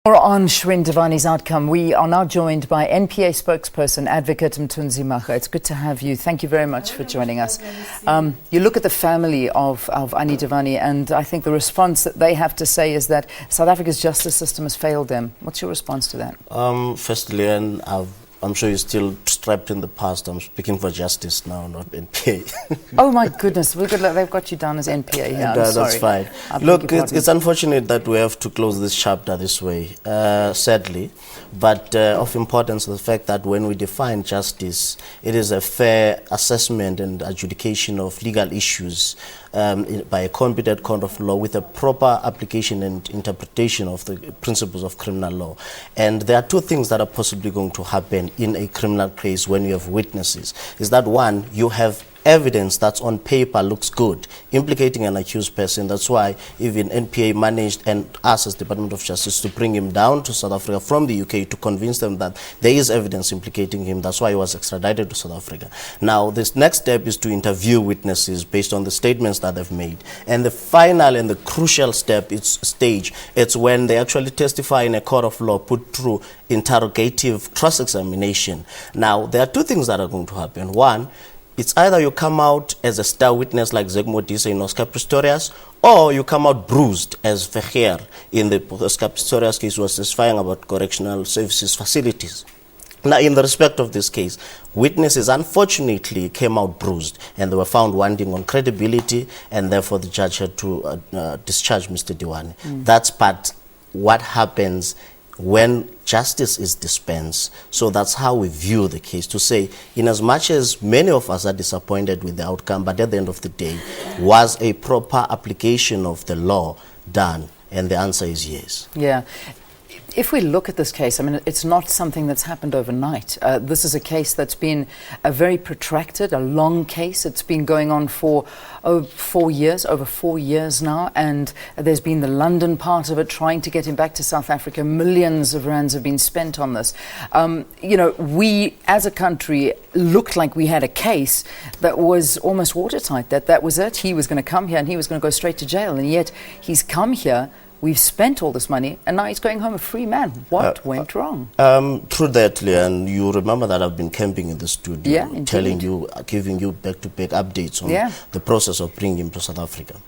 More on Shrien Dewani's outcome. We are now joined by NPA spokesperson, Advocate Mhaga. It's good to have you. Thank you very much for joining us. You look at the family of Anni Dewani, and I think the response that they have to say is that South Africa's justice system has failed them. What's your response to that? Firstly, and I'm sure you're still strapped in the past. I'm speaking for justice now, not NPA. Oh my goodness, they've got you down as NPA here. That's fine. Look, it's unfortunate that we have to close this chapter this way, sadly. But of importance, the fact that when we define justice, it is a fair assessment and adjudication of legal issues by a competent court of law with a proper application and interpretation of the principles of criminal law. And there are two things that are possibly going to happen in a criminal case when you have witnesses. Is that one, you have evidence that's on paper looks good, implicating an accused person. That's why even NPA managed, and us as Department of Justice, to bring him down to South Africa from the UK to convince them that there is evidence implicating him. That's why he was extradited to South Africa. Now, this next step is to interview witnesses based on the statements that they've made. And the final and the crucial stage, it's when they actually testify in a court of law, put through interrogative cross-examination. Now, there are two things that are going to happen. One, it's either you come out as a star witness like Zegmo Disa in Oscar Pistorius, or you come out bruised as Verheer in the Oscar Pistorius case, was testifying about correctional services facilities. Now, in the respect of this case, witnesses unfortunately came out bruised and they were found wanting on credibility, and therefore the judge had to discharge Mr. Dewani. That's part what happens when justice is dispensed. So that's how we view the case, to say, in as much as many of us are disappointed with the outcome, but at the end of the day, was a proper application of the law done? And the answer is yes. Yeah. If we look at this case, I mean, it's not something that's happened overnight. This is a case that's been a very protracted, a long case. It's been going on for over 4 years now, and there's been the London part of it, trying to get him back to South Africa. Millions of rands have been spent on this. You know, we as a country looked like we had a case that was almost watertight, that was it. He was going to come here and he was going to go straight to jail, and yet he's come here. We've spent all this money, and now he's going home a free man. What went wrong? True that, Leah, and you remember that I've been camping in the studio, telling you, giving you back-to-back updates on the process of bringing him to South Africa.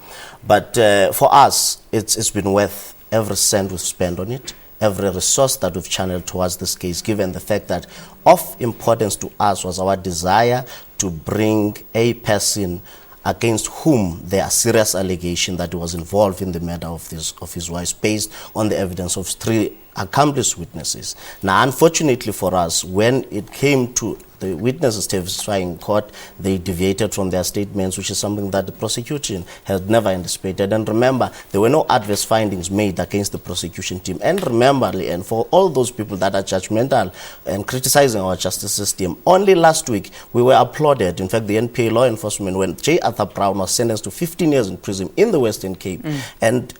But for us, it's been worth every cent we've spent on it, every resource that we've channeled towards this case, given the fact that of importance to us was our desire to bring a person against whom there are serious allegations that he was involved in the murder of his wife, based on the evidence of 3 accomplished witnesses. Now, unfortunately for us, when it came to the witnesses testifying in court, they deviated from their statements, which is something that the prosecution has never anticipated. And remember, there were no adverse findings made against the prosecution team. And remember, and for all those people that are judgmental and criticizing our justice system, only last week we were applauded. In fact, the NPA law enforcement, when J. Arthur Brown was sentenced to 15 years in prison in the Western Cape, and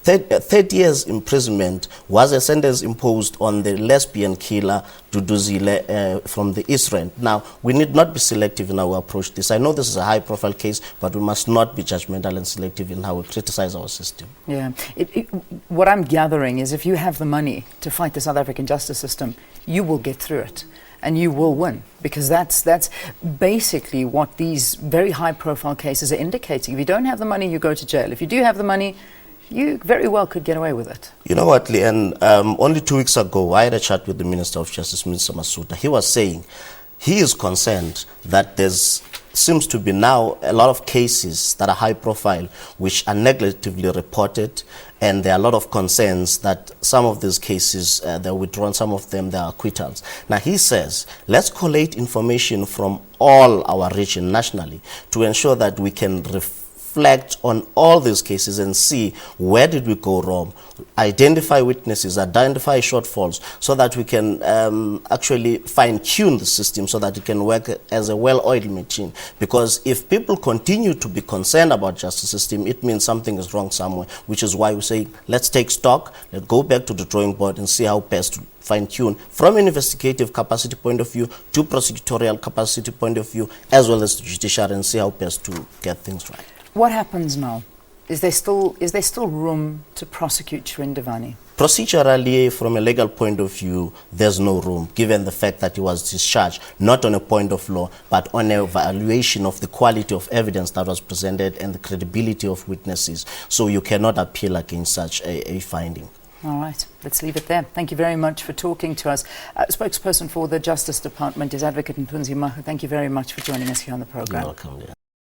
30 years imprisonment was a sentence imposed on the lesbian killer Duduzile from the East Rand. Now, we need not be selective in how we approach this. I know this is a high-profile case, but we must not be judgmental and selective in how we criticize our system. Yeah. What I'm gathering is if you have the money to fight the South African justice system, you will get through it. And you will win, because that's basically what these very high-profile cases are indicating. If you don't have the money, you go to jail. If you do have the money, you very well could get away with it. You know what, Leanne, only 2 weeks ago, I had a chat with the Minister of Justice, Mr. Masuta. He was saying he is concerned that seems to be now a lot of cases that are high profile, which are negatively reported, and there are a lot of concerns that some of these cases, they're withdrawn, some of them, they are acquittals. Now, he says, let's collate information from all our region nationally to ensure that we can reflect on all these cases and see where did we go wrong, identify witnesses, identify shortfalls, so that we can actually fine-tune the system so that it can work as a well-oiled machine. Because if people continue to be concerned about justice system, it means something is wrong somewhere, which is why we say, let's take stock, let's go back to the drawing board and see how best to fine-tune from an investigative capacity point of view to prosecutorial capacity point of view, as well as the judiciary, and see how best to get things right. What happens now? Is there still room to prosecute Shrien Dewani? Procedurally, from a legal point of view, there's no room, given the fact that he was discharged, not on a point of law, but on an evaluation of the quality of evidence that was presented and the credibility of witnesses. So you cannot appeal against such a finding. All right, let's leave it there. Thank you very much for talking to us. Spokesperson for the Justice Department is Advocate Mhaga. Thank you very much for joining us here on the program. You're welcome. Yeah.